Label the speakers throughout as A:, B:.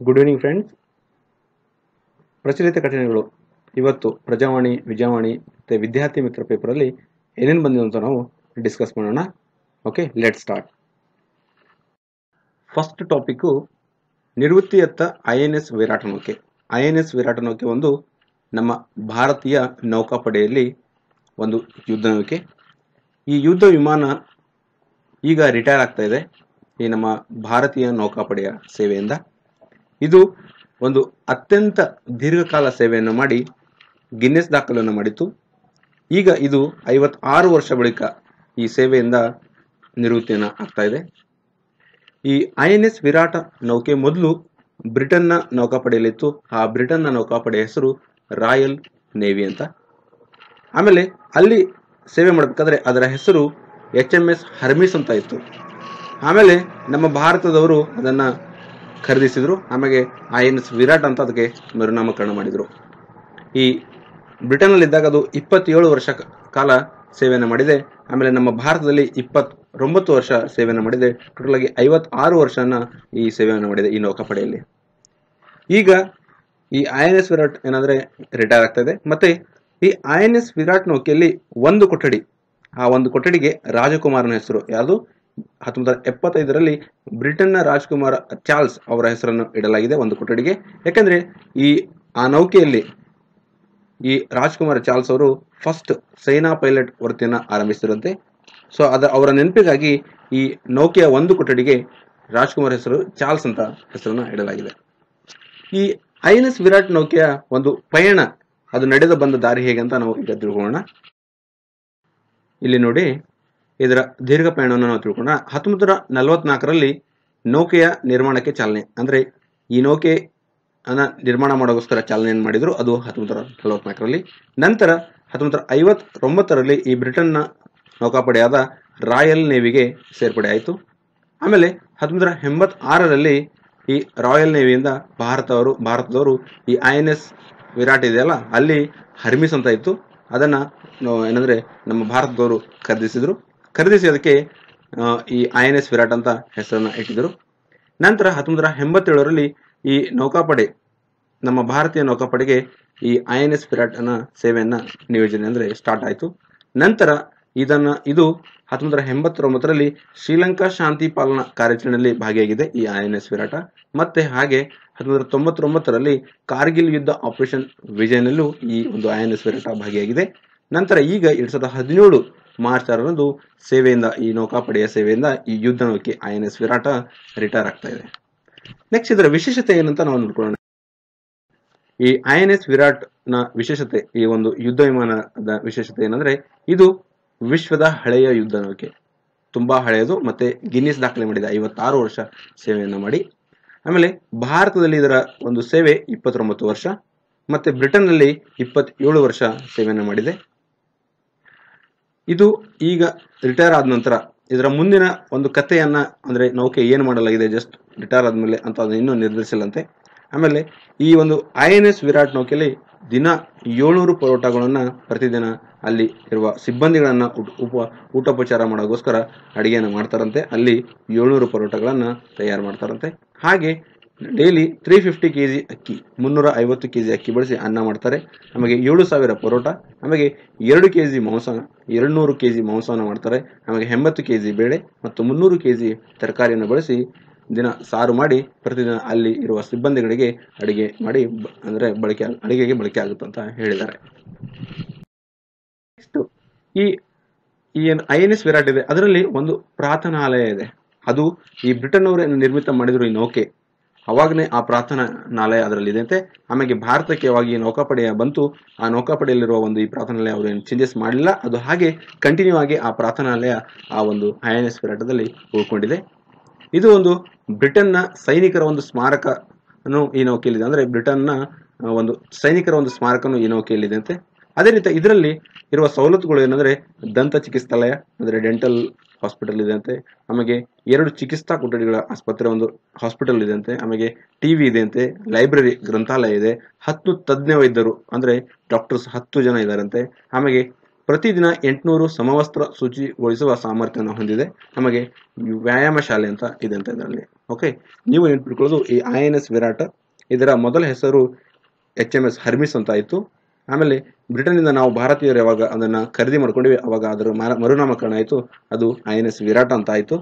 A: Good evening friends. ಪ್ರಚಲಿತ ಘಟನೆಗಳು ಇವತ್ತು ಪ್ರಜಾವಾಣಿ, ವಿಜಯವಾಣಿ ಮತ್ತು ವಿದ್ಯಾರ್ಥಿ ಮಿತ್ರ ಪೇಪರಲ್ಲಿ ಏನೇನು ಬಂದಿದೆ ಅಂತ ನಾವು ಡಿಸ್ಕಸ್ ಮಾಡೋಣ. Okay, let start. First topic ನಿವೃತ್ತಿಯತ್ತ INS ವಿರಾಟ ನೌಕೆ. INS ವಿರಾಟ ನೌಕೆ ಒಂದು ನಮ್ಮ ಭಾರತೀಯ ನೌಕಾಪಡೆಯಲ್ಲಿ ಒಂದು ಯುದ್ಧ ನೌಕೆ. ಈ ಯುದ್ಧ ವಿಮಾನ ಈಗ ರಿಟೈರ್ ಆಗ್ತಾ ಇದೆ ಈ ನಮ್ಮ ಭಾರತೀಯ ನೌಕಾಪಡೆಯ ಸೇವೆಯಿಂದ. ಇದು ಒಂದು ಅತ್ಯಂತ ದೀರ್ಘಕಾಲ ಸೇವೆಯನ್ನು ಮಾಡಿ ಗಿನ್ನೆಸ್ ದಾಖಲೆಯನ್ನು ಮಾಡಿತ್ತು. ಈಗ ಇದು 56 ವರ್ಷ ಬಳಿಕ ಈ ಸೇವೆಯಿಂದ ನಿವೃತ್ತಿಯನ್ನು ಆಗ್ತಾ ಇದೆ. ಈ INS ವಿರಾಟ ನೌಕೆ ಮೊದಲು ಬ್ರಿಟನ್ನ ನೌಕಾಪಡೆಯಲ್ಲಿತ್ತು. ಆ ಬ್ರಿಟನ್ನ ನೌಕಾಪಡೆಯ ಹೆಸರು ರಾಯಲ್ ನೇವಿ ಅಂತ. ಆಮೇಲೆ ಅಲ್ಲಿ ಸೇವೆ ಮಾಡಬೇಕಾದ್ರೆ ಅದರ ಹೆಸರು HMS ಹರ್ಮಿಸ್ ಅಂತ ಇತ್ತು. ಆಮೇಲೆ ನಮ್ಮ ಭಾರತದವರು ಅದನ್ನು ಖರೀದಿಸಿದ್ರು. ಆಮೇಲೆ INS ವಿರಾಟ್ ಅಂತ ಅದಕ್ಕೆ ಮರುನಾಮಕರಣ ಮಾಡಿದರು. ಈ ಬ್ರಿಟನ್ನಲ್ಲಿದ್ದಾಗ ಅದು 27 ವರ್ಷ ಕಾಲ ಸೇವೆಯನ್ನು ಮಾಡಿದೆ. ಆಮೇಲೆ ನಮ್ಮ ಭಾರತದಲ್ಲಿ 29 ವರ್ಷ ಸೇವೆಯನ್ನು ಮಾಡಿದೆ. ಟೋಟಲ್ ಆಗಿ 56 ವರ್ಷನ ಈ ಸೇವೆಯನ್ನು ಮಾಡಿದೆ ಈ ನೌಕಾಪಡೆಯಲ್ಲಿ. ಈಗ ಈ INS ವಿರಾಟ್ ಏನಾದರೆ ರಿಟೈರ್ ಆಗ್ತಾ ಇದೆ. ಮತ್ತೆ ಈ INS ವಿರಾಟ್ ನೌಕೆಯಲ್ಲಿ ಒಂದು ಕೊಠಡಿ, ಆ ಒಂದು ಕೊಠಡಿಗೆ ರಾಜಕುಮಾರನ ಹೆಸರು ಯಾವುದು 1975ರಲ್ಲಿ ಬ್ರಿಟನ್ನ ರಾಜಕುಮಾರ ಚಾರ್ಲ್ಸ್ ಅವರ ಹೆಸರನ್ನು ಇಡಲಾಗಿದೆ ಒಂದು ಕೊಠಡಿಗೆ. ಯಾಕಂದ್ರೆ ಆ ನೌಕೆಯಲ್ಲಿ ಈ ರಾಜಕುಮಾರ ಚಾರ್ಲ್ಸ್ ಅವರು ಫಸ್ಟ್ ಸೇನಾ ಪೈಲಟ್ ವೃತ್ತಿಯನ್ನು ಆರಂಭಿಸಿರಂತೆ. ಸೊ ಅವರ ನೆನಪಿಗಾಗಿ ಈ ನೌಕೆಯ ಒಂದು ಕೊಠಡಿಗೆ ರಾಜಕುಮಾರ್ ಹೆಸರು ಚಾರ್ಲ್ಸ್ ಅಂತ ಹೆಸರನ್ನು ಇಡಲಾಗಿದೆ. ಈ INS ವಿರಾಟ್ ನೌಕೆಯ ಒಂದು ಪಯಣ, ಅದು ನಡೆದು ಬಂದ ದಾರಿ ಹೇಗೆ ಅಂತ ನಾವು ಈಗ ತಿಳ್ಕೊಳ್ಳೋಣ. ಇಲ್ಲಿ ನೋಡಿ, ಇದರ ದೀರ್ಘ ಪಯಣವನ್ನು ನಾವು ತಿಳ್ಕೊಂಡ 1944ರಲ್ಲಿ ನೌಕೆಯ ನಿರ್ಮಾಣಕ್ಕೆ ಚಾಲನೆ, ಅಂದ್ರೆ ಈ ನೌಕೆ ನಿರ್ಮಾಣ ಮಾಡೋಗೋಸ್ಕರ ಚಾಲನೆಯನ್ನು ಮಾಡಿದ್ರು. ಅದು 1944ರಲ್ಲಿ. ನಂತರ 1959ರಲ್ಲಿ ಈ ಬ್ರಿಟನ್ನ ನೌಕಾಪಡೆಯಾದ ರಾಯಲ್ ನೇವಿಗೆ ಸೇರ್ಪಡೆ ಆಯಿತು. ಆಮೇಲೆ 1986ರಲ್ಲಿ ಈ ರಾಯಲ್ ನೇವಿಯಿಂದ ಭಾರತದವರು ಈ INS ವಿರಾಟ್ ಇದೆಯಲ್ಲ, ಅಲ್ಲಿ ಹರ್ಮಿಸ್ ಅಂತ ಇತ್ತು, ಅದನ್ನ ಏನಂದ್ರೆ ನಮ್ಮ ಭಾರತದವರು ಖರೀದಿಸಿ ಅದಕ್ಕೆ ಈ INS ವಿರಾಟ್ ಅಂತ ಹೆಸರನ್ನ ಇಟ್ಟಿದ್ರು. ನಂತರ 1987ರಲ್ಲಿ ಈ ನೌಕಾಪಡೆ, ನಮ್ಮ ಭಾರತೀಯ ನೌಕಾಪಡೆಗೆ ಈ INS ವಿರಾಟ್ ಅನ್ನ ಸೇವೆಯನ್ನ ನಿಯೋಜನೆ ಅಂದ್ರೆ ಸ್ಟಾರ್ಟ್ ಆಯಿತು. ನಂತರ ಇದು 1989ರಲ್ಲಿ ಶ್ರೀಲಂಕಾ ಶಾಂತಿ ಪಾಲನಾ ಕಾರ್ಯಾಚರಣೆಯಲ್ಲಿ ಭಾಗಿಯಾಗಿದೆ ಈ INS ವಿರಾಟ. ಮತ್ತೆ ಹಾಗೆ 1999ರಲ್ಲಿ ಕಾರ್ಗಿಲ್ ಯುದ್ಧ ಆಪರೇಷನ್ ವಿಜಯನಲ್ಲೂ ಈ ಒಂದು INS ವಿರಾಟ ಭಾಗಿಯಾಗಿದೆ. ನಂತರ ಈಗ 2017 ಮಾರ್ಚ್ 6ರಂದು ಈ ನೌಕಾಪಡೆಯ ಸೇವೆಯಿಂದ ಈ ಯುದ್ಧ ನೌಕೆ INS ವಿರಾಟ ರಿಟೈರ್ ಆಗ್ತಾ ಇದೆ. ನೆಕ್ಸ್ಟ್ ಇದರ ವಿಶೇಷತೆ ಏನಂತ ನಾವು ನೋಡ್ಕೊಳ್ಳೋಣ. ಈ INS ವಿರಾಟ್ ನ ವಿಶೇಷತೆ, ಈ ಒಂದು ಯುದ್ಧ ವಿಮಾನದ ವಿಶೇಷತೆ ಏನಂದ್ರೆ, ಇದು ವಿಶ್ವದ ಹಳೆಯ ಯುದ್ಧ ನೌಕೆ, ತುಂಬಾ ಹಳೆಯದು. ಮತ್ತೆ ಗಿನ್ನಿಸ್ ದಾಖಲೆ ಮಾಡಿದೆ 56 ವರ್ಷ ಸೇವೆಯನ್ನು ಮಾಡಿ. ಆಮೇಲೆ ಭಾರತದಲ್ಲಿ ಇದರ ಒಂದು ಸೇವೆ 29 ವರ್ಷ, ಮತ್ತೆ ಬ್ರಿಟನ್ನಲ್ಲಿ 27 ವರ್ಷ ಸೇವೆಯನ್ನು ಮಾಡಿದೆ. ಇದು ಈಗ ರಿಟೈರ್ ಆದ ನಂತರ ಇದರ ಮುಂದಿನ ಒಂದು ಕಥೆಯನ್ನ, ಅಂದ್ರೆ ನೌಕೆ ಏನು ಮಾಡಲಾಗಿದೆ ಜಸ್ಟ್ ರಿಟೈರ್ ಆದ್ಮೇಲೆ ಅಂತ ಅದನ್ನು ಇನ್ನೂ ನಿರ್ಧರಿಸಿಲ್ಲಂತೆ. ಆಮೇಲೆ ಈ ಒಂದು INS ವಿರಾಟ್ ನೌಕೆಯಲ್ಲಿ ದಿನ 700 ಪರೋಟಗಳನ್ನ ಪ್ರತಿದಿನ ಅಲ್ಲಿ ಇರುವ ಸಿಬ್ಬಂದಿಗಳನ್ನ ಊಟೋಪಚಾರ ಮಾಡೋಗೋಸ್ಕರ ಅಡಿಗೆಯನ್ನು ಮಾಡ್ತಾರಂತೆ. ಅಲ್ಲಿ 700 ಪರೋಟಗಳನ್ನ ತಯಾರು ಮಾಡ್ತಾರಂತೆ. ಹಾಗೆ ಡೈಲಿ 350 kg ಅಕ್ಕಿ, 350 kg ಅಕ್ಕಿ ಬಳಸಿ ಅನ್ನ ಮಾಡ್ತಾರೆ. ಆಮೇಲೆ 7000 ಪರೋಟ, ಆಮೇಲೆ 2 kg ಮಾಂಸ, 200 kg ಮಾಂಸವನ್ನು ಮಾಡ್ತಾರೆ. ಆಮೇಲೆ 80 kg ಬೇಳೆ ಮತ್ತು 300 kg ತರಕಾರಿಯನ್ನು ಬಳಸಿ ದಿನ ಸಾರು ಮಾಡಿ ಪ್ರತಿದಿನ ಅಲ್ಲಿ ಇರುವ ಸಿಬ್ಬಂದಿಗಳಿಗೆ ಅಡಿಗೆ ಮಾಡಿ, ಅಂದ್ರೆ ಅಡಿಗೆಗೆ ಬಳಕೆ ಆಗುತ್ತೆ ಅಂತ ಹೇಳಿದ್ದಾರೆ. ನೆಕ್ಸ್ಟ್ ಈ INS ವಿರಾಟ್ ಇದೆ, ಅದರಲ್ಲಿ ಒಂದು ಪ್ರಾರ್ಥನಾಲಯ ಇದೆ. ಅದು ಈ ಬ್ರಿಟನ್ ಅವರೇ ನಿರ್ಮಿತ ಮಾಡಿದ್ರು ಈ ನೌಕೆ, ಅವಾಗನೇ ಆ ಪ್ರಾರ್ಥನಾಲಯ ಅದರಲ್ಲಿ ಇದೆ ಅಂತೆ. ಆಮೇಲೆ ಭಾರತಕ್ಕೆ ಯಾವಾಗ ಈ ನೌಕಾಪಡೆಯ ಬಂತು, ಆ ನೌಕಾಪಡೆಯಲ್ಲಿರುವ ಒಂದು ಈ ಪ್ರಾರ್ಥನಾಲಯ ಅವರು ಏನು ಚೇಂಜಸ್ ಮಾಡಲಿಲ್ಲ, ಅದು ಹಾಗೆ ಕಂಟಿನ್ಯೂ ಆಗಿ ಆ ಪ್ರಾರ್ಥನಾಲಯ ಆ ಒಂದು INS ವಿರಾಟದಲ್ಲಿ ಉಳ್ಕೊಂಡಿದೆ. ಇದು ಒಂದು ಬ್ರಿಟನ್ನ ಸೈನಿಕರ ಒಂದು ಸ್ಮಾರಕನು ಈ ನೌಕೆಯಲ್ಲಿದೆ, ಅಂದ್ರೆ ಬ್ರಿಟನ್ನ ಒಂದು ಸೈನಿಕರ ಒಂದು ಸ್ಮಾರಕನು ಈ ನೌಕೆಯಲ್ಲಿದೆ ಅಂತೆ. ಅದೇ ರೀತಿ ಇದರಲ್ಲಿ ಇರುವ ಸವಲತ್ತುಗಳು ಏನಂದ್ರೆ, ದಂತ ಚಿಕಿತ್ಸಾಲಯ ಅಂದ್ರೆ ಡೆಂಟಲ್ ಹಾಸ್ಪಿಟಲ್ ಇದೆ ಅಂತೆ. ಆಮೇಲೆ 2 ಚಿಕಿತ್ಸಾ ಕೊಠಡಿಗಳ ಆಸ್ಪತ್ರೆ, ಒಂದು ಹಾಸ್ಪಿಟಲ್ ಇದೆ ಅಂತೆ. ಆಮೇಲೆ TV ಇದೆ ಅಂತೆ, ಲೈಬ್ರರಿ ಗ್ರಂಥಾಲಯ ಇದೆ, 10 ತಜ್ಞ ವೈದ್ಯರು ಅಂದ್ರೆ ಡಾಕ್ಟರ್ಸ್ 10 ಜನ ಇದ್ದಾರಂತೆ. ಆಮೇಲೆ ಪ್ರತಿದಿನ 800 ಸಮವಸ್ತ್ರ ಶುಚಿಗೊಳಿಸುವ ಸಾಮರ್ಥ್ಯವನ್ನು ಹೊಂದಿದೆ. ನಮಗೆ ವ್ಯಾಯಾಮ ಶಾಲೆ ಅಂತ ಇದೆ ಅಂತ ಇದರಲ್ಲಿ. ಓಕೆ, ನೀವು ನೆನಪಿಟ್ಕೊಳ್ಳೋದು ಈ INS ವಿರಾಟ್, ಇದರ ಮೊದಲ ಹೆಸರು HMS ಹರ್ಮಿಸ್ ಅಂತ ಆಯಿತು. ಆಮೇಲೆ ಬ್ರಿಟನ್ನಿಂದ ನಾವು ಭಾರತೀಯರು ಯಾವಾಗ ಅದನ್ನು ಖರೀದಿ ಮಾಡ್ಕೊಂಡ್ವಿ ಅವಾಗ ಅದರ ಮರುನಾಮಕರಣ ಆಯಿತು, ಅದು INS ವಿರಾಟ್ ಅಂತ ಆಯಿತು.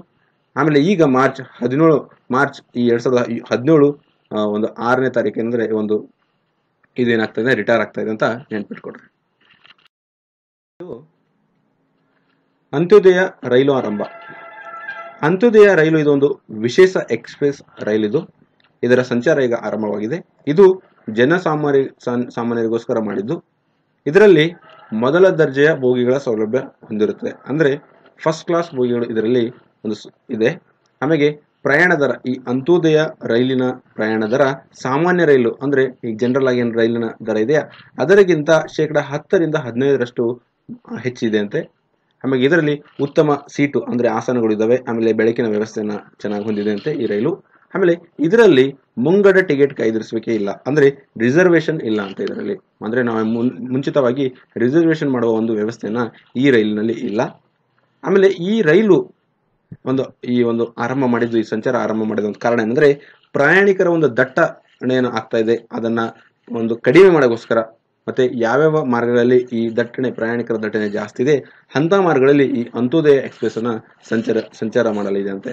A: ಆಮೇಲೆ ಈಗ ಮಾರ್ಚ್ 2017 ಒಂದು 6ನೇ ತಾರೀಕು ಅಂದರೆ ಒಂದು ಇದೇನಾಗ್ತದೆ ರಿಟೈರ್ ಆಗ್ತಾ ಇದೆ ಅಂತ ನೆನ್ಪಿಟ್ಕೊಡ್ರಿ. ಅಂತ್ಯೋದಯ ರೈಲು ಆರಂಭ. ಅಂತ್ಯೋದಯ ರೈಲು ಇದೊಂದು ವಿಶೇಷ ಎಕ್ಸ್ಪ್ರೆಸ್ ರೈಲು. ಇದರ ಸಂಚಾರ ಈಗ ಆರಂಭವಾಗಿದೆ. ಇದು ಸಾಮಾನ್ಯರಿಗೋಸ್ಕರ ಮಾಡಿದ್ದು. ಇದರಲ್ಲಿ ಮೊದಲ ದರ್ಜೆಯ ಬೋಗಿಗಳ ಸೌಲಭ್ಯ ಹೊಂದಿರುತ್ತದೆ, ಅಂದರೆ ಫಸ್ಟ್ ಕ್ಲಾಸ್ ಬೋಗಿಗಳು ಇದರಲ್ಲಿ ಒಂದು ಇದೆ. ಆಮೇಲೆ ಪ್ರಯಾಣ ದರ, ಈ ಅಂತ್ಯೋದಯ ರೈಲಿನ ಪ್ರಯಾಣ ದರ ಸಾಮಾನ್ಯ ರೈಲು ಅಂದರೆ ಈ ಜನರಲ್ ಆಗಿ ಏನು ರೈಲಿನ ದರ ಇದೆಯಾ ಅದರಿಗಿಂತ 10% 15% ಹೆಚ್ಚಿದೆ ಅಂತೆ. ಆಮೇಲೆ ಇದರಲ್ಲಿ ಉತ್ತಮ ಸೀಟು ಅಂದರೆ ಆಸನಗಳು ಇದ್ದಾವೆ. ಆಮೇಲೆ ಬೆಳಕಿನ ವ್ಯವಸ್ಥೆಯನ್ನು ಚೆನ್ನಾಗಿ ಹೊಂದಿದೆ ಅಂತೆ ಈ ರೈಲು. ಆಮೇಲೆ ಇದರಲ್ಲಿ ಮುಂಗಡ ಟಿಕೆಟ್ ಕಾಯ್ದಿರಿಸುವಿಕೆ ಇಲ್ಲ, ಅಂದರೆ ರಿಸರ್ವೇಷನ್ ಇಲ್ಲ ಅಂತ ಇದರಲ್ಲಿ. ಅಂದರೆ ನಾವು ಮುಂಚಿತವಾಗಿ ರಿಸರ್ವೇಷನ್ ಮಾಡುವ ಒಂದು ವ್ಯವಸ್ಥೆಯನ್ನ ಈ ರೈಲಿನಲ್ಲಿ ಇಲ್ಲ. ಆಮೇಲೆ ಈ ರೈಲು ಈ ಆರಂಭ ಮಾಡಿದ್ದು, ಈ ಸಂಚಾರ ಆರಂಭ ಮಾಡಿದ ಒಂದು ಕಾರಣ ಏನಂದ್ರೆ ಪ್ರಯಾಣಿಕರ ಒಂದು ದಟ್ಟಣೆಯನ್ನು ಆಗ್ತಾ ಇದೆ, ಅದನ್ನ ಒಂದು ಕಡಿಮೆ ಮಾಡೋಕ್ಕೋಸ್ಕರ. ಮತ್ತೆ ಯಾವ್ಯಾವ ಮಾರ್ಗಗಳಲ್ಲಿ ಈ ಪ್ರಯಾಣಿಕರ ದಟ್ಟಣೆ ಜಾಸ್ತಿ ಇದೆ ಅಂತ ಮಾರ್ಗಗಳಲ್ಲಿ ಈ ಅಂತ್ಯೋದಯ ಎಕ್ಸ್ಪ್ರೆಸ್ ಅನ್ನ ಸಂಚಾರ ಮಾಡಲಿದೆ ಅಂತೆ.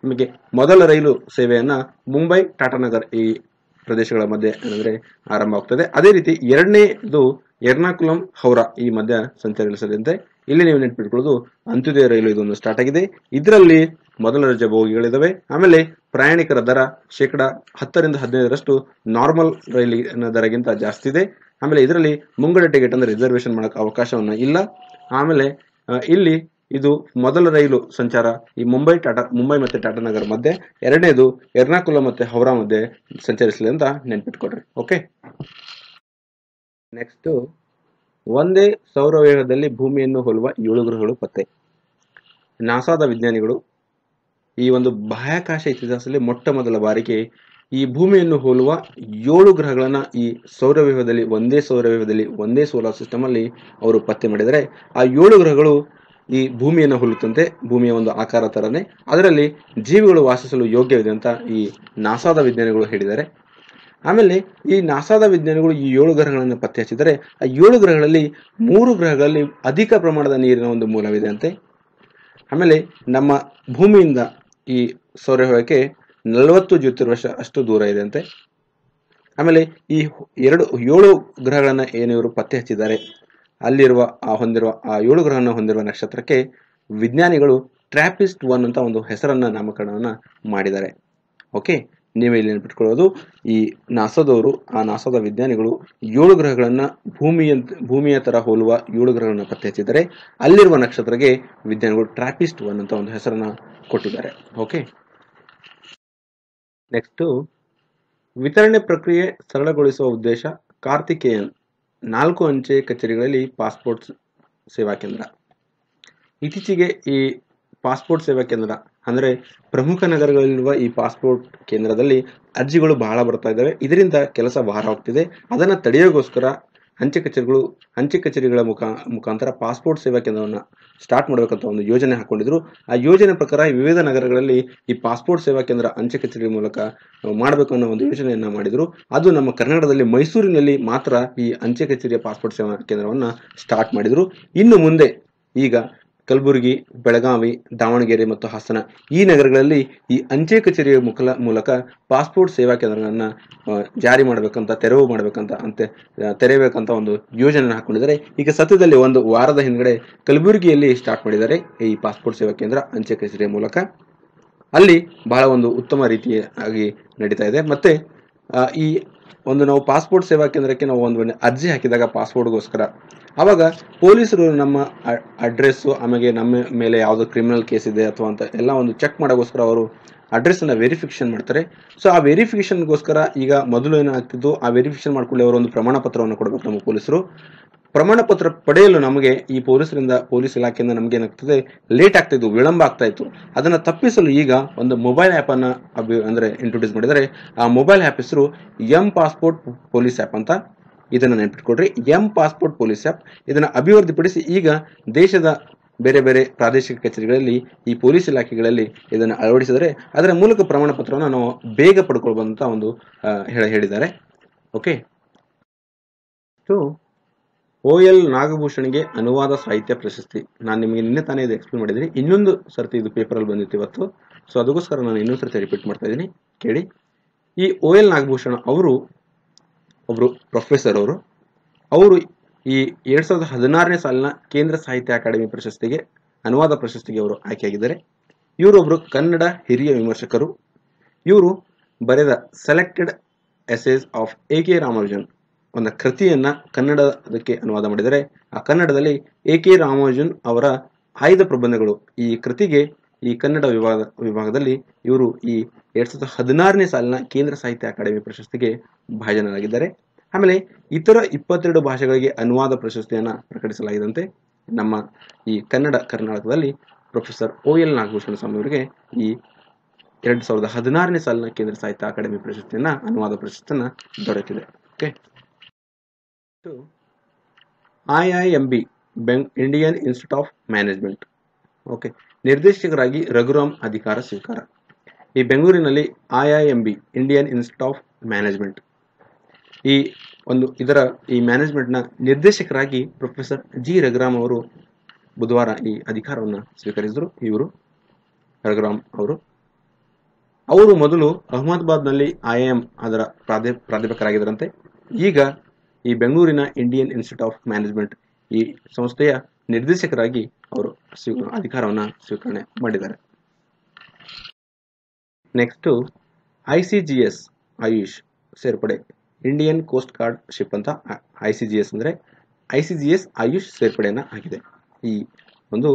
A: ನಮಗೆ ಮೊದಲ ರೈಲು ಸೇವೆಯನ್ನ ಮುಂಬೈ ಟಾಟಾನಗರ್ ಈ ಪ್ರದೇಶಗಳ ಮಧ್ಯೆ ಅಂದ್ರೆ ಆರಂಭ ಆಗ್ತದೆ. ಅದೇ ರೀತಿ ಎರಡನೇದು ಎರ್ನಾಕುಲಂ ಹೌರಾ ಈ ಮಧ್ಯ ಸಂಚರಿಸಲಿದೆ. ಇಲ್ಲಿ ನೀವು ನೆನಪಿಟ್ಕೊಳ್ಳೋದು ಅಂತ್ಯೋದಯ ರೈಲು ಇದೊಂದು ಸ್ಟಾರ್ಟ್ ಆಗಿದೆ. ಇದರಲ್ಲಿ ಮೊದಲ ದರ್ಜೆ ಬೋಗಿಗಳಿದಾವೆ. ಆಮೇಲೆ ಪ್ರಯಾಣಿಕರ ದರ 10% 15% ನಾರ್ಮಲ್ ರೈಲಿನ ದರಗಿಂತ ಜಾಸ್ತಿ ಇದೆ. ಆಮೇಲೆ ಇದರಲ್ಲಿ ಮುಂಗಡ ಟಿಕೆಟ್ ಅಂದ್ರೆ ರಿಸರ್ವೇಶನ್ ಮಾಡಕ್ಕೆ ಅವಕಾಶವನ್ನ ಇಲ್ಲ. ಆಮೇಲೆ ಇಲ್ಲಿ ಇದು ಮೊದಲ ರೈಲು ಸಂಚಾರ ಈ ಮುಂಬೈ ಮತ್ತೆ ಟಾಟಾನಗರ್ ಮಧ್ಯೆ, ಎರಡನೇದು ಎರ್ನಾಕುಲಂ ಮತ್ತೆ ಹೌರಾ ಮಧ್ಯೆ ಸಂಚರಿಸಲಿ ಅಂತ ನೆನ್ಪಿಟ್ಕೊಡ್ರಿ. ಓಕೆ, ನೆಕ್ಸ್ಟ್ ಒಂದೇ ಸೌರವ್ಯೂಹದಲ್ಲಿ ಭೂಮಿಯನ್ನು ಹೋಲುವ 7 ಗ್ರಹಗಳು ಪತ್ತೆ. ನಾಸಾದ ವಿಜ್ಞಾನಿಗಳು ಈ ಒಂದು ಬಾಹ್ಯಾಕಾಶ ಇತಿಹಾಸದಲ್ಲಿ ಮೊಟ್ಟ ಮೊದಲ ಬಾರಿಗೆ ಈ ಭೂಮಿಯನ್ನು ಹೋಲುವ 7 ಗ್ರಹಗಳನ್ನ ಈ ಸೌರವ್ಯೂಹದಲ್ಲಿ ಒಂದೇ ಸೋಲಾರ್ ಸಿಸ್ಟಮ್ ಅಲ್ಲಿ ಅವರು ಪತ್ತೆ ಮಾಡಿದರೆ ಆ 7 ಗ್ರಹಗಳು ಈ ಭೂಮಿಯನ್ನು ಹೋಲುತ್ತಂತೆ, ಭೂಮಿಯ ಒಂದು ಆಕಾರ ತರನೇ. ಅದರಲ್ಲಿ ಜೀವಿಗಳು ವಾಸಿಸಲು ಯೋಗ್ಯವಿದೆ ಅಂತ ಈ ನಾಸಾದ ವಿಜ್ಞಾನಿಗಳು ಹೇಳಿದ್ದಾರೆ. ಆಮೇಲೆ ಈ ನಾಸಾದ ವಿಜ್ಞಾನಿಗಳು ಈ 7 ಗ್ರಹಗಳನ್ನು ಪತ್ತೆ ಹಚ್ಚಿದರೆ ಆ 7 ಗ್ರಹಗಳಲ್ಲಿ 3 ಗ್ರಹಗಳಲ್ಲಿ ಅಧಿಕ ಪ್ರಮಾಣದ ನೀರಿನ ಒಂದು ಮೂಲವಿದೆ ಅಂತೆ. ಆಮೇಲೆ ನಮ್ಮ ಭೂಮಿಯಿಂದ ಈ ಸೌರವ್ಯೂಹಕ್ಕೆ 40 ಜ್ಯೋತಿರ್ವರ್ಷ ಅಷ್ಟು ದೂರ ಇದೆ ಅಂತೆ. ಆಮೇಲೆ ಈ 7 ಗ್ರಹಗಳನ್ನ ಏನು ಇವರು ಪತ್ತೆ ಹಚ್ಚಿದ್ದಾರೆ ಅಲ್ಲಿರುವ ಹೊಂದಿರುವ ಆ 7 ಗ್ರಹವನ್ನು ಹೊಂದಿರುವ ನಕ್ಷತ್ರಕ್ಕೆ ವಿಜ್ಞಾನಿಗಳು ಟ್ರಾಪಿಸ್ಟ್ 1 ಅಂತ ಒಂದು ಹೆಸರನ್ನ ನಾಮಕರಣವನ್ನ ಮಾಡಿದ್ದಾರೆ. ಓಕೆ, ನೀವೇ ಇಲ್ಲಿ ನೆನಪಿಟ್ಕೊಳ್ಳೋದು ಈ ನಾಸಾದ ವಿಜ್ಞಾನಿಗಳು 7 ಗ್ರಹಗಳನ್ನ ಭೂಮಿಯ ತರ ಹೋಲುವ 7 ಗ್ರಹಗಳನ್ನ ಪತ್ತೆ ಹಚ್ಚಿದ್ದಾರೆ. ಅಲ್ಲಿರುವ ನಕ್ಷತ್ರಕ್ಕೆ ವಿಜ್ಞಾನಿಗಳು ಟ್ರಾಪಿಸ್ಟ್ 1 ಅಂತ ಒಂದು ಹೆಸರನ್ನ ಕೊಟ್ಟಿದ್ದಾರೆ. ಓಕೆ, ನೆಕ್ಸ್ಟ್ ವಿತರಣೆ ಪ್ರಕ್ರಿಯೆ ಸರಳಗೊಳಿಸುವ ಉದ್ದೇಶ ಕಾರ್ತಿಕೇಯನ್ 4 ಅಂಚೆ ಕಚೇರಿಗಳಲ್ಲಿ ಪಾಸ್ಪೋರ್ಟ್ ಸೇವಾ ಕೇಂದ್ರ. ಇತ್ತೀಚೆಗೆ ಈ ಪಾಸ್ಪೋರ್ಟ್ ಸೇವಾ ಕೇಂದ್ರ ಅಂದ್ರೆ ಪ್ರಮುಖ ನಗರಗಳಲ್ಲಿರುವ ಈ ಪಾಸ್ಪೋರ್ಟ್ ಕೇಂದ್ರದಲ್ಲಿ ಅರ್ಜಿಗಳು ಬಹಳ ಬರ್ತಾ ಇದ್ದಾವೆ. ಇದರಿಂದ ಕೆಲಸ ಭಾರ ಆಗ್ತಿದೆ. ಅದನ್ನ ತಡೆಯೋಗೋಸ್ಕರ ಅಂಚೆ ಕಚೇರಿಗಳ ಮುಖಾಂತರ ಪಾಸ್ಪೋರ್ಟ್ ಸೇವಾ ಕೇಂದ್ರವನ್ನ ಸ್ಟಾರ್ಟ್ ಮಾಡಬೇಕಂತ ಒಂದು ಯೋಜನೆ ಹಾಕೊಂಡಿದ್ರು. ಆ ಯೋಜನೆ ಪ್ರಕಾರ ವಿವಿಧ ನಗರಗಳಲ್ಲಿ ಈ ಪಾಸ್ಪೋರ್ಟ್ ಸೇವಾ ಕೇಂದ್ರ ಅಂಚೆ ಕಚೇರಿ ಮೂಲಕ ಮಾಡಬೇಕು ಅನ್ನೋ ಒಂದು ಯೋಜನೆಯನ್ನ ಮಾಡಿದ್ರು. ಅದು ನಮ್ಮ ಕರ್ನಾಟಕದಲ್ಲಿ ಮೈಸೂರಿನಲ್ಲಿ ಮಾತ್ರ ಈ ಅಂಚೆ ಕಚೇರಿಯ ಪಾಸ್ಪೋರ್ಟ್ ಸೇವಾ ಕೇಂದ್ರವನ್ನ ಸ್ಟಾರ್ಟ್ ಮಾಡಿದ್ರು. ಇನ್ನು ಮುಂದೆ ಈಗ ಕಲಬುರಗಿ, ಬೆಳಗಾವಿ, ದಾವಣಗೆರೆ ಮತ್ತು ಹಾಸನ ಈ ನಗರಗಳಲ್ಲಿ ಈ ಅಂಚೆ ಕಚೇರಿಯ ಮೂಲಕ ಪಾಸ್ಪೋರ್ಟ್ ಸೇವಾ ಕೇಂದ್ರಗಳನ್ನ ಜಾರಿ ಮಾಡಬೇಕಂತ ತೆರೆಯಬೇಕಂತ ಒಂದು ಯೋಜನೆ ಹಾಕೊಂಡಿದ್ದಾರೆ. ಈಗ ಸದ್ಯದಲ್ಲಿ ಒಂದು ವಾರದ ಹಿಂದ್ಗಡೆ ಕಲಬುರಗಿಯಲ್ಲಿ ಸ್ಟಾರ್ಟ್ ಮಾಡಿದ್ದಾರೆ ಈ ಪಾಸ್ಪೋರ್ಟ್ ಸೇವಾ ಕೇಂದ್ರ ಅಂಚೆ ಕಚೇರಿಯ ಮೂಲಕ. ಅಲ್ಲಿ ಬಹಳ ಒಂದು ಉತ್ತಮ ರೀತಿಯಾಗಿ ನಡೀತಾ ಇದೆ. ಮತ್ತೆ ಈ ನಾವು ಪಾಸ್ಪೋರ್ಟ್ ಸೇವಾ ಕೇಂದ್ರಕ್ಕೆ ನಾವು ಒಂದು ಅರ್ಜಿ ಹಾಕಿದಾಗ ಪಾಸ್ಪೋರ್ಟ್ಗೋಸ್ಕರ ಅವಾಗ ಪೊಲೀಸರು ನಮ್ಮ ಅಡ್ರೆಸ್ಸು ಆಮೇಲೆ ನಮ್ಮ ಮೇಲೆ ಯಾವುದೋ ಕ್ರಿಮಿನಲ್ ಕೇಸ್ ಇದೆ ಅಥವಾ ಅಂತ ಎಲ್ಲ ಒಂದು ಚೆಕ್ ಮಾಡೋಕ್ಕೋಸ್ಕರ ಅವರು ಅಡ್ರೆಸ್ ಅನ್ನ ವೆರಿಫಿಕೇಶನ್ ಮಾಡ್ತಾರೆ. ಸೊ ಆ ವೆರಿಫಿಕೇಶನ್ಗೋಸ್ಕರ ಈಗ ಮೊದಲು ಏನಾಗ್ತಿದ್ದು ಆ ವೆರಿಫಿಕೇಶನ್ ಮಾಡ್ಕೊಳ್ಳಿ ಅವರು ಒಂದು ಪ್ರಮಾಣ ಪತ್ರವನ್ನು ಕೊಡಬೇಕು ನಮ್ಮ ಪೊಲೀಸರು. ಪ್ರಮಾಣ ಪತ್ರ ಪಡೆಯಲು ನಮಗೆ ಈ ಪೊಲೀಸ್ ಇಲಾಖೆಯಿಂದ ನಮ್ಗೆ ಏನಾಗ್ತದೆ ಲೇಟ್ ಆಗ್ತಾ ಇತ್ತು, ವಿಳಂಬ ಆಗ್ತಾ ಇತ್ತು. ಅದನ್ನ ತಪ್ಪಿಸಲು ಈಗ ಒಂದು ಮೊಬೈಲ್ ಆ್ಯಪ್ ಅನ್ನ ಇಂಟ್ರೊಡ್ಯೂಸ್ ಮಾಡಿದರೆ. ಆ ಮೊಬೈಲ್ ಆ್ಯಪ್ ಹೆಸರು ಎಂ ಪಾಸ್ಪೋರ್ಟ್ ಪೊಲೀಸ್ ಆ್ಯಪ್ ಅಂತ. ಇದನ್ನು ನೆನಪಿಟ್ಕೊಡ್ರಿ. ಎಂ ಪಾಸ್ಪೋರ್ಟ್ ಪೊಲೀಸ್ ಆ್ಯಪ್ ಇದನ್ನು ಅಭಿವೃದ್ಧಿಪಡಿಸಿ ಈಗ ದೇಶದ ಬೇರೆ ಬೇರೆ ಪ್ರಾದೇಶಿಕ ಕಚೇರಿಗಳಲ್ಲಿ ಈ ಪೊಲೀಸ್ ಇಲಾಖೆಗಳಲ್ಲಿ ಇದನ್ನು ಅಳವಡಿಸಿದರೆ ಅದರ ಮೂಲಕ ಪ್ರಮಾಣ ಪತ್ರವನ್ನು ನಾವು ಬೇಗ ಪಡ್ಕೊಳ್ಬಹುದಂತ ಒಂದು ಹೇಳಿದ್ದಾರೆ. ಓಕೆ, ಸೊ OL ನಾಗಭೂಷಣ್ಗೆ ಅನುವಾದ ಸಾಹಿತ್ಯ ಪ್ರಶಸ್ತಿ. ನಾನು ನಿಮಗೆ ನಿನ್ನೆ ತಾನೇ ಇದು ಎಕ್ಸ್ಪ್ಲೇನ್ ಮಾಡಿದ್ದೀನಿ. ಇನ್ನೊಂದು ಸರ್ತಿ ಇದು ಪೇಪರಲ್ಲಿ ಬಂದಿತ್ತು ಇವತ್ತು. ಸೊ ಅದಕ್ಕೋಸ್ಕರ ನಾನು ಇನ್ನೊಂದು ಸರ್ತಿ ರಿಪೀಟ್ ಮಾಡ್ತಾ ಇದ್ದೀನಿ, ಕೇಳಿ. ಈ OL ನಾಗಭೂಷಣ ಅವರು ಒಬ್ಬರು ಪ್ರೊಫೆಸರ್. ಅವರು ಈ 2016ನೇ ಸಾಲಿನ ಕೇಂದ್ರ ಸಾಹಿತ್ಯ ಅಕಾಡೆಮಿ ಪ್ರಶಸ್ತಿಗೆ, ಅನುವಾದ ಪ್ರಶಸ್ತಿಗೆ ಅವರು ಆಯ್ಕೆಯಾಗಿದ್ದಾರೆ. ಇವರೊಬ್ಬರು ಕನ್ನಡ ಹಿರಿಯ ವಿಮರ್ಶಕರು. ಇವರು ಬರೆದ selected essays of AK Ramanujan ಒಂದು ಕೃತಿಯನ್ನ ಕನ್ನಡಕ್ಕೆ ಅನುವಾದ ಮಾಡಿದರೆ. ಆ ಕನ್ನಡದಲ್ಲಿ AK ರಾಮಾನುಜನ್ ಅವರ ಆಯ್ದ ಪ್ರಬಂಧಗಳು ಈ ಕೃತಿಗೆ ಈ ಕನ್ನಡ ವಿಭಾಗದಲ್ಲಿ ಇವರು ಈ 2016ನೇ ಸಾಲಿನ ಕೇಂದ್ರ ಸಾಹಿತ್ಯ ಅಕಾಡೆಮಿ ಪ್ರಶಸ್ತಿಗೆ ಭಾಜನರಾಗಿದ್ದಾರೆ. ಆಮೇಲೆ ಇತರ 22 ಭಾಷೆಗಳಿಗೆ ಅನುವಾದ ಪ್ರಶಸ್ತಿಯನ್ನ ಪ್ರಕಟಿಸಲಾಗಿದಂತೆ ನಮ್ಮ ಈ ಕನ್ನಡ ಕರ್ನಾಟಕದಲ್ಲಿ ಪ್ರೊಫೆಸರ್ OL ನಾಗಭೂಷಣ ಸ್ವಾಮಿ ಅವರಿಗೆ ಈ 2016ನೇ ಸಾಲಿನ ಕೇಂದ್ರ ಸಾಹಿತ್ಯ ಅಕಾಡೆಮಿ ಪ್ರಶಸ್ತಿಯನ್ನ, ಅನುವಾದ ಪ್ರಶಸ್ತಿಯನ್ನ ದೊರೆತಿದೆ. Okay, IIMB Indian institute of management. Okay, ನಿರ್ದೇಶಕರಾಗಿ ರಘುರಾಮ್ ಅಧಿಕಾರ ಸ್ವೀಕಾರ. ಈ ಬೆಂಗಳೂರಿನಲ್ಲಿ IIMB Indian institute of management ಈ ಮ್ಯಾನೇಜ್ಮೆಂಟ್ನ ನಿರ್ದೇಶಕರಾಗಿ ಪ್ರೊಫೆಸರ್ G ರಘುರಾಮ್ ಅವರು ಬುಧವಾರ ಈ ಅಧಿಕಾರವನ್ನು ಸ್ವೀಕರಿಸಿದರು. ಇವರು ರಘುರಾಮ್ ಅವರು ಮೊದಲು ಅಹಮದಾಬಾದ್ನಲ್ಲಿ IIM ಅದರ ಪ್ರಾಧ್ಯಾಪಕರಾಗಿದ್ದರಂತೆ. ಈಗ ಈ ಬೆಂಗಳೂರಿನ ಇಂಡಿಯನ್ ಇನ್ಸ್ಟಿಟ್ಯೂಟ್ ಆಫ್ ಮ್ಯಾನೇಜ್ಮೆಂಟ್ ಈ ಸಂಸ್ಥೆಯ ನಿರ್ದೇಶಕರಾಗಿ ಅವರು ಅಧಿಕಾರವನ್ನು ಸ್ವೀಕರಣೆ ಮಾಡಿದ್ದಾರೆ. ನೆಕ್ಸ್ಟ್ ICGS ಆಯುಷ್ ಸೇರ್ಪಡೆ, ಇಂಡಿಯನ್ ಕೋಸ್ಟ್ ಗಾರ್ಡ್ ಶಿಪ್ ಅಂತ ICGS ಅಂದರೆ ICGS ಆಯುಷ್ ಸೇರ್ಪಡೆಯನ್ನ ಆಗಿದೆ. ಈ ಒಂದು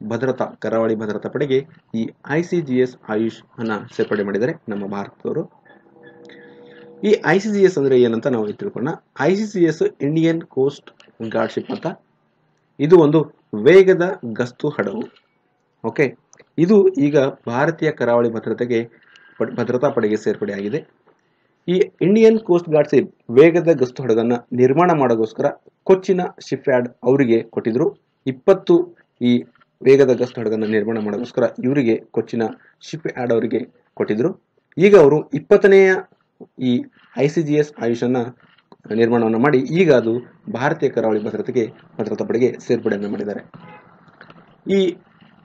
A: ಭದ್ರತಾ, ಕರಾವಳಿ ಭದ್ರತಾ ಪಡೆಗೆ ಈ ICGS ಆಯುಷ್ ಅನ್ನ ಸೇರ್ಪಡೆ ಮಾಡಿದ್ದಾರೆ ನಮ್ಮ ಭಾರತದವರು. ಈ ICGS ಅಂದ್ರೆ ಏನಂತ ನಾವು ತಿಳ್ಕೊಳ್ಳೋಣ. ICGS Indian coast guard ship ಅಂತ. ಇದು ಒಂದು ವೇಗದ ಗಸ್ತು ಹಡಗು. ಓಕೆ, ಇದು ಈಗ ಭಾರತೀಯ ಕರಾವಳಿ ಭದ್ರತಾ ಪಡೆಗೆ ಸೇರ್ಪಡೆಯಾಗಿದೆ. ಈ ಇಂಡಿಯನ್ ಕೋಸ್ಟ್ ಗಾರ್ಡ್ ಶಿಪ್ ವೇಗದ ಗಸ್ತು ಹಡಗನ್ನ ನಿರ್ಮಾಣ ಮಾಡೋಗೋಸ್ಕರ ಕೊಚ್ಚಿನ ಶಿಪ್ ಯಾರ್ಡ್ ಅವರಿಗೆ ಕೊಟ್ಟಿದ್ರು. 20 ಈ ವೇಗದ ಗಸ್ತು ಹಡಗನ್ನ ನಿರ್ಮಾಣ ಮಾಡೋಗೋಸ್ಕರ ಇವರಿಗೆ ಕೊಚ್ಚಿನ ಶಿಪ್ ಯಾರ್ಡ್ ಅವರಿಗೆ ಕೊಟ್ಟಿದ್ರು. ಈಗ ಅವರು 20ನೇಯ ಈ ICGS ಆಯುಷನ್ನ ನಿರ್ಮಾಣವನ್ನು ಮಾಡಿ ಈಗ ಅದು ಭಾರತೀಯ ಕರಾವಳಿ ಭದ್ರತಾ ಪಡೆಗೆ ಸೇರ್ಪಡೆಯನ್ನು ಮಾಡಿದ್ದಾರೆ. ಈ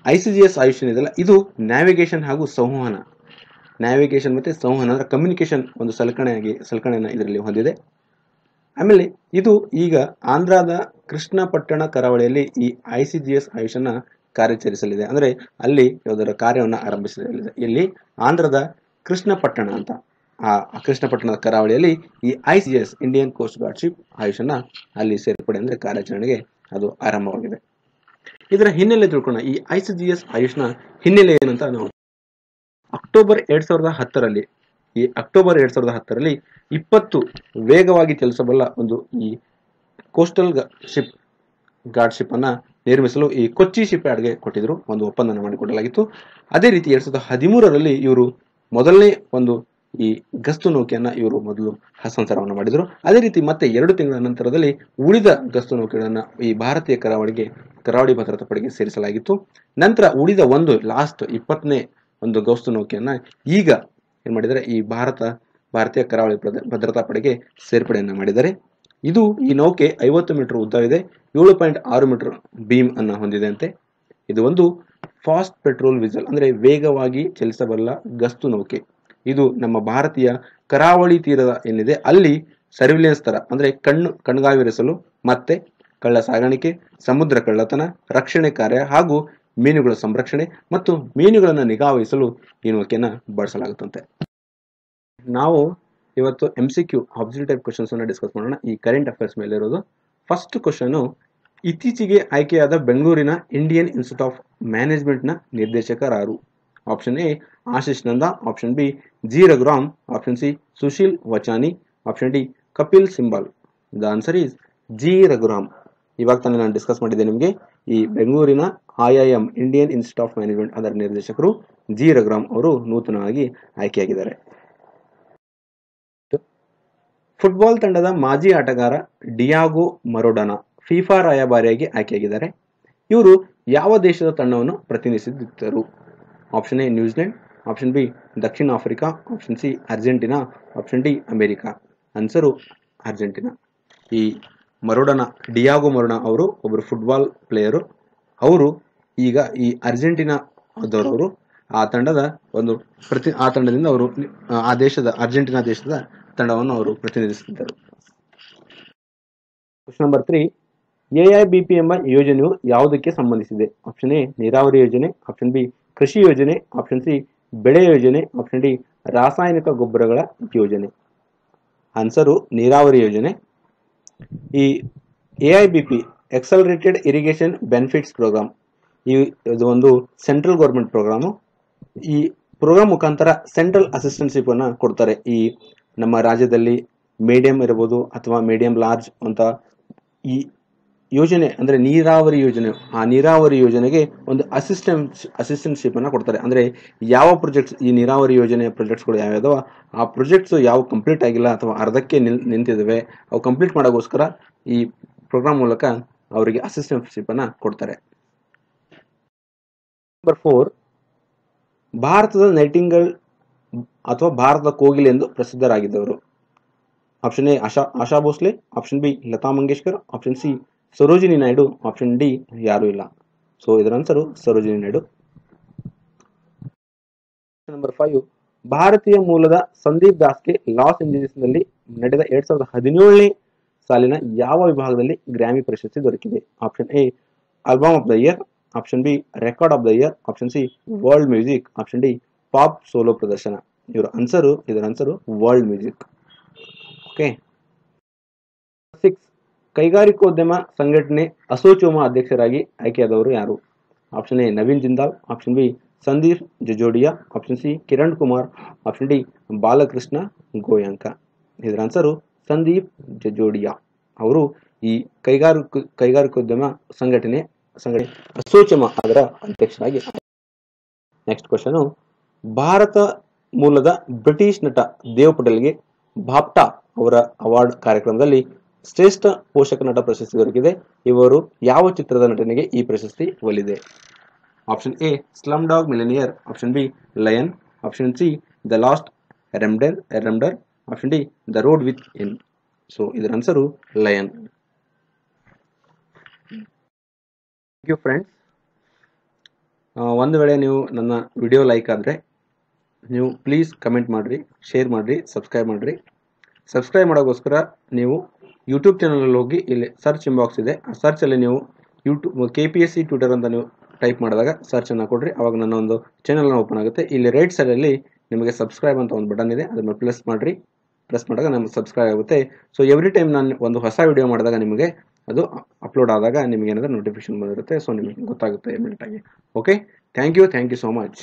A: ICGS ಆಯುಷ್ ಏನಿದೆಯಲ್ಲ, ಇದು ನ್ಯಾವಿಗೇಷನ್ ಹಾಗೂ ಸಂವಹನ, ನ್ಯಾವಿಗೇಷನ್ ಮತ್ತೆ ಸಂವಹನ ಅಂದ್ರೆ ಕಮ್ಯುನಿಕೇಶನ್ ಒಂದು ಸಲಕರಣೆಯನ್ನು ಇದರಲ್ಲಿ ಹೊಂದಿದೆ. ಆಮೇಲೆ ಇದು ಈಗ ಆಂಧ್ರದ ಕೃಷ್ಣಪಟ್ಟಣ ಕರಾವಳಿಯಲ್ಲಿ ಈ ICGS ಆಯುಷನ್ನ ಕಾರ್ಯಾಚರಿಸಲಿದೆ. ಅಂದ್ರೆ ಅಲ್ಲಿ ಅದರ ಕಾರ್ಯವನ್ನು ಆರಂಭಿಸಲಿದೆ. ಇಲ್ಲಿ ಆಂಧ್ರದ ಕೃಷ್ಣಪಟ್ಟಣ ಅಂತ, ಆ ಕೃಷ್ಣಪಟ್ಟಣದ ಕರಾವಳಿಯಲ್ಲಿ ಈ ICGS Indian coast guard ship ಆಯುಷನ್ನ ಅಲ್ಲಿ ಸೇರ್ಪಡೆ ಅಂದ್ರೆ ಕಾರ್ಯಾಚರಣೆಗೆ ಅದು ಆರಂಭವಾಗಿದೆ. ಇದರ ಹಿನ್ನೆಲೆ ತಿಳ್ಕೊಳ್ಳೋಣ. ಈ ICGS ಆಯುಷ್ನ ಹಿನ್ನೆಲೆ ಏನಂತ ನಾವು ಅಕ್ಟೋಬರ್ 2010ರಲ್ಲಿ 20 ವೇಗವಾಗಿ ಚಲಿಸಬಲ್ಲ ಒಂದು ಈ ಕೋಸ್ಟಲ್ ಶಿಪ್ ಗಾರ್ಡ್ ಶಿಪ್ ಅನ್ನ ನಿರ್ಮಿಸಲು ಈ ಕೊಚ್ಚಿ ಶಿಪ್ ಯಾರ್ಡ್ಗೆ ಕೊಟ್ಟಿದ್ರು, ಒಂದು ಒಪ್ಪಂದನ ಮಾಡಿಕೊಡಲಾಗಿತ್ತು. ಅದೇ ರೀತಿ 2013ರಲ್ಲಿ ಇವರು ಮೊದಲನೇ ಒಂದು ಈ ಗಸ್ತು ನೌಕೆಯನ್ನ ಇವರು ಮೊದಲು ಹಸ್ತಾಂತರವನ್ನು ಮಾಡಿದರು. ಅದೇ ರೀತಿ ಮತ್ತೆ 2 ತಿಂಗಳ ನಂತರದಲ್ಲಿ ಉಳಿದ ಗಸ್ತು ನೌಕೆಗಳನ್ನ ಈ ಭಾರತೀಯ ಕರಾವಳಿ ಭದ್ರತಾ ಪಡೆಗೆ ಸೇರಿಸಲಾಗಿತ್ತು. ನಂತರ ಉಳಿದ ಒಂದು ಲಾಸ್ಟ್ 20ನೇ ಒಂದು ಗಸ್ತು ನೌಕೆಯನ್ನ ಈಗ ಏನ್ ಮಾಡಿದರೆ ಈ ಭಾರತೀಯ ಕರಾವಳಿ ಭದ್ರತಾ ಪಡೆಗೆ ಸೇರ್ಪಡೆಯನ್ನ ಮಾಡಿದ್ದಾರೆ. ಈ ನೌಕೆ 50 ಮೀಟರ್ ಉದ್ದವಿದೆ, 7.6 ಮೀಟರ್ ಬೀಮ್ ಅನ್ನ ಹೊಂದಿದೆ ಅಂತೆ. ಇದು ಒಂದು ಫಾಸ್ಟ್ ಪೆಟ್ರೋಲ್ ವಿಸಲ್ ಅಂದ್ರೆ ವೇಗವಾಗಿ ಚಲಿಸಬಲ್ಲ ಗಸ್ತು ನೌಕೆ. ಇದು ನಮ್ಮ ಭಾರತೀಯ ಕರಾವಳಿ ತೀರದ ಏನಿದೆ ಅಲ್ಲಿ ಸರ್ವಿಲೆನ್ಸ್ ತರ ಅಂದ್ರೆ ಕಣ್ಗಾವಿರಿಸಲು ಮತ್ತೆ ಕಳ್ಳ ಸಾಗಾಣಿಕೆ, ಸಮುದ್ರ ಕಳ್ಳತನ, ರಕ್ಷಣೆ ಕಾರ್ಯ ಹಾಗೂ ಮೀನುಗಳ ಸಂರಕ್ಷಣೆ ಮತ್ತು ಮೀನುಗಳನ್ನು ನಿಗಾವಹಿಸಲು ಈ ನೌಕೆಯನ್ನ ಬಳಸಲಾಗುತ್ತಂತೆ. ನಾವು ಇವತ್ತು MCQ ಆಬ್ಜೆಕ್ಟಿವ್ ಟೈಪ್ ಕ್ವಶನ್ಸ್ ಅನ್ನ ಡಿಸ್ಕಸ್ ಮಾಡೋಣ. ಈ ಕರೆಂಟ್ ಅಫೇರ್ಸ್ ಮೇಲೆ ಇರೋದು. ಫಸ್ಟ್ ಕ್ವಶನ್, ಇತ್ತೀಚೆಗೆ ಆಯ್ಕೆಯಾದ ಬೆಂಗಳೂರಿನ ಇಂಡಿಯನ್ ಇನ್ಸ್ಟಿಟ್ಯೂಟ್ ಆಫ್ ಮ್ಯಾನೇಜ್ಮೆಂಟ್ ನ ನಿರ್ದೇಶಕರಾರು? Option A Ashish Nanda, option B G Raghuram, option C Sushil Vachani, option D Kapil Sibal. The answer is G Raghuram. ಇವಾಗ ತಾನೇ ನಾನು ಡಿಸ್ಕಸ್ ಮಾಡಿದ್ದೆ ನಿಮಗೆ. ಈ ಬೆಂಗಳೂರಿನ IIM Indian institute of management ಅದರ ನಿರ್ದೇಶಕರು G ರಘುರಾಮ್ ಅವರು ನೂತನವಾಗಿ ಆಯ್ಕೆಯಾಗಿದ್ದಾರೆ. ಫುಟ್ಬಾಲ್ ತಂಡದ ಮಾಜಿ ಆಟಗಾರ ಡಿಯಾಗೋ ಮರಡೋನಾ ಫಿಫಾ ರಾಯಭಾರಿಯಾಗಿ ಆಯ್ಕೆಯಾಗಿದ್ದಾರೆ. ಇವರು ಯಾವ ದೇಶದ ತಂಡವನ್ನು ಪ್ರತಿನಿಧಿಸಿದ್ದರು? Option A New Zealand, option B ದಕ್ಷಿಣ Africa, option C Argentina, option D America. Answer Argentina. ಈ ಡಿಯಾಗೋ ಮರಡೋನಾ ಅವರು ಒಬ್ಬರು ಫುಟ್ಬಾಲ್ ಪ್ಲೇಯರು. ಅವರು ಈಗ ಈ ಅರ್ಜೆಂಟಿನಾದವರು. ಆ ತಂಡದಿಂದ ಅವರು ಅರ್ಜೆಂಟಿನಾ ದೇಶದ ತಂಡವನ್ನು ಅವರು ಪ್ರತಿನಿಧಿಸುತ್ತಿದ್ದರು. ಕ್ವಶನ್ ನಂಬರ್ 3, AIBP ಎಂಬ ಯೋಜನೆಯು ಯಾವುದಕ್ಕೆ ಸಂಬಂಧಿಸಿದೆ? ಆಪ್ಷನ್ ಎ ನೀರಾವರಿ ಯೋಜನೆ, ಆಪ್ಷನ್ ಬಿ ಕೃಷಿ ಯೋಜನೆ, ಆಪ್ಷನ್ ಸಿ ಬೆಳೆ ಯೋಜನೆ, ಆಪ್ಷನ್ ಡಿ ರಾಸಾಯನಿಕ ಗೊಬ್ಬರಗಳ ಯೋಜನೆ. ಆನ್ಸರು ನೀರಾವರಿ ಯೋಜನೆ. ಈ AIBP accelerated irrigation benefits programme, ಇದು ಒಂದು ಸೆಂಟ್ರಲ್ ಗೌರ್ಮೆಂಟ್ ಪ್ರೋಗ್ರಾಮು. ಈ ಪ್ರೋಗ್ರಾಮ್ ಮುಖಾಂತರ ಸೆಂಟ್ರಲ್ ಅಸಿಸ್ಟೆನ್ಶಿಪ್ ಅನ್ನ ಕೊಡ್ತಾರೆ. ಈ ನಮ್ಮ ರಾಜ್ಯದಲ್ಲಿ ಮೀಡಿಯಂ ಇರಬಹುದು ಅಥವಾ ಮೀಡಿಯಂ ಲಾರ್ಜ್ ಅಂತ ಈ ಯೋಜನೆ ಅಂದ್ರೆ ನೀರಾವರಿ ಯೋಜನೆ, ಆ ನೀರಾವರಿ ಯೋಜನೆಗೆ ಒಂದು ಅಸಿಸ್ಟೆನ್ಶಿಪ್ ಅನ್ನ ಕೊಡ್ತಾರೆ. ಅಂದ್ರೆ ಯಾವ ಪ್ರಾಜೆಕ್ಟ್ಸ್, ಈ ನೀರಾವರಿ ಯೋಜನೆಯ ಪ್ರಾಜೆಕ್ಟ್ಸ್ಗಳು ಯಾವ್ಯಾವ ಆ ಪ್ರಾಜೆಕ್ಟ್ಸ್ ಯಾವ ಕಂಪ್ಲೀಟ್ ಆಗಿಲ್ಲ ಅಥವಾ ಅರ್ಧಕ್ಕೆ ನಿಂತಿದ್ದಾವೆ, ಅವು ಕಂಪ್ಲೀಟ್ ಮಾಡೋಗೋಸ್ಕರ ಈ ಪ್ರೋಗ್ರಾಮ್ ಮೂಲಕ ಅವರಿಗೆ ಅಸಿಸ್ಟೆನ್ಶಿಪ್ ಅನ್ನ ಕೊಡ್ತಾರೆ. ನಂಬರ್ 4, ಭಾರತದ ನೈಟಿಂಗೇಲ್ ಅಥವಾ ಭಾರತದ ಕೋಗಿಲೆ ಎಂದು ಪ್ರಸಿದ್ಧರಾಗಿದ್ದವರು. Option A Asha Bhosle, option B Lata Mangeshkar, option C Sarojini Naidu, option D ಯಾರು ಇಲ್ಲ. ಸೊ ಇದರ ಆನ್ಸರು ಸರೋಜಿನಿ ನಾಯ್ಡು. ನಂಬರ್ 5, ಭಾರತೀಯ ಮೂಲದ ಸಂದೀಪ್ ದಾಸ್ಗೆ ಲಾಸ್ ಏಂಜಲೀಸ್ನಲ್ಲಿ ನಡೆದ 2017ನೇ ಸಾಲಿನ ಯಾವ ವಿಭಾಗದಲ್ಲಿ ಗ್ರಾಮಿ ಪ್ರಶಸ್ತಿ ದೊರಕಿದೆ? Option A album of the year, option B record of the year, option C world music, option D pop solo ಪ್ರದರ್ಶನ. ಇದರ ಆನ್ಸರು ವರ್ಲ್ಡ್ ಮ್ಯೂಸಿಕ್. ಓಕೆ. 6, ಕೈಗಾರಿಕೋದ್ಯಮ ಸಂಘಟನೆ ಅಸೋಚಾಮ್ ಅಧ್ಯಕ್ಷರಾಗಿ ಆಯ್ಕೆಯಾದವರು ಯಾರು? Option A Naveen Jindal, option B Sandeep Jajodia, option C Kiran Kumar, option D Balakrishna Goenka. ಇದರ answer Sandeep ಜಜೋಡಿಯಾ. ಅವರು ಈ ಕೈಗಾರಿಕೋದ್ಯಮ ಸಂಘಟನೆ ಅಸೋಚಾಮ್ ಅದರ ಅಧ್ಯಕ್ಷರಾಗಿ. ನೆಕ್ಸ್ಟ್ ಕ್ವಶನ್, ಭಾರತ ಮೂಲದ ಬ್ರಿಟಿಷ್ ನಟ ದೇವ್ ಪಟೇಲ್ಗೆ ಬಾಫ್ಟಾ ಅವರ ಅವಾರ್ಡ್ ಕಾರ್ಯಕ್ರಮದಲ್ಲಿ ಶ್ರೇಷ್ಠ ಪೋಷಕ ನಟ ಪ್ರಶಸ್ತಿ ದೊರಕಿದೆ. ಇವರು ಯಾವ ಚಿತ್ರದ ನಟನೆಗೆ ಈ ಪ್ರಶಸ್ತಿ ಒಲಿದೆ? Option A slum dog millionaire, option B lion, option C the last render, option D the road within. So ಇದರ answer lion. Thank you friends. ಒಂದು ವೇಳೆ ನೀವು ನನ್ನ ವಿಡಿಯೋ ಲೈಕ್ ಆದರೆ ನೀವು ಪ್ಲೀಸ್ ಕಮೆಂಟ್ ಮಾಡಿರಿ, ಶೇರ್ ಮಾಡಿರಿ, ಸಬ್ಸ್ಕ್ರೈಬ್ ಮಾಡಿರಿ. ಸಬ್ಸ್ಕ್ರೈಬ್ ಮಾಡೋಕ್ಕೋಸ್ಕರ ನೀವು ಯೂಟ್ಯೂಬ್ ಚಾನಲಲ್ಲಿ ಹೋಗಿ ಇಲ್ಲಿ ಸರ್ಚ್ ಇಂಬಾಕ್ಸ್ ಇದೆ, ಆ ಸರ್ಚಲ್ಲಿ ನೀವು KPSC ಟ್ಯೂಟರ್ ಅಂತ ನೀವು ಟೈಪ್ ಮಾಡಿದಾಗ ಸರ್ಚನ್ನು ಕೊಡ್ರಿ, ಅವಾಗ ನನ್ನ ಒಂದು ಚಾನಲ್ನ ಓಪನ್ ಆಗುತ್ತೆ. ಇಲ್ಲಿ ರೈಟ್ ಸೈಡಲ್ಲಿ ನಿಮಗೆ ಸಬ್ಸ್ಕ್ರೈಬ್ ಅಂತ ಒಂದು ಬಟನ್ ಇದೆ, ಅದನ್ನು ಪ್ರೆಸ್ ಮಾಡಿದಾಗ ನಮಗೆ ಸಬ್ಸ್ಕ್ರೈಬ್ ಆಗುತ್ತೆ. ಸೊ ಎವ್ರಿ ಟೈಮ್ ನಾನು ಒಂದು ಹೊಸ ವಿಡಿಯೋ ಮಾಡಿದಾಗ ನಿಮಗೆ ಅದು ಅಪ್ಲೋಡ್ ಆದಾಗ ನಿಮಗೆ ಏನಾದರೂ ನೋಟಿಫಿಕೇಶನ್ ಬಂದಿರುತ್ತೆ. ಸೊ ನಿಮಗೆ ಗೊತ್ತಾಗುತ್ತೆ ಇಮಿಡಿಯೇಟ್ ಆಗಿ. Okay, thank you so much.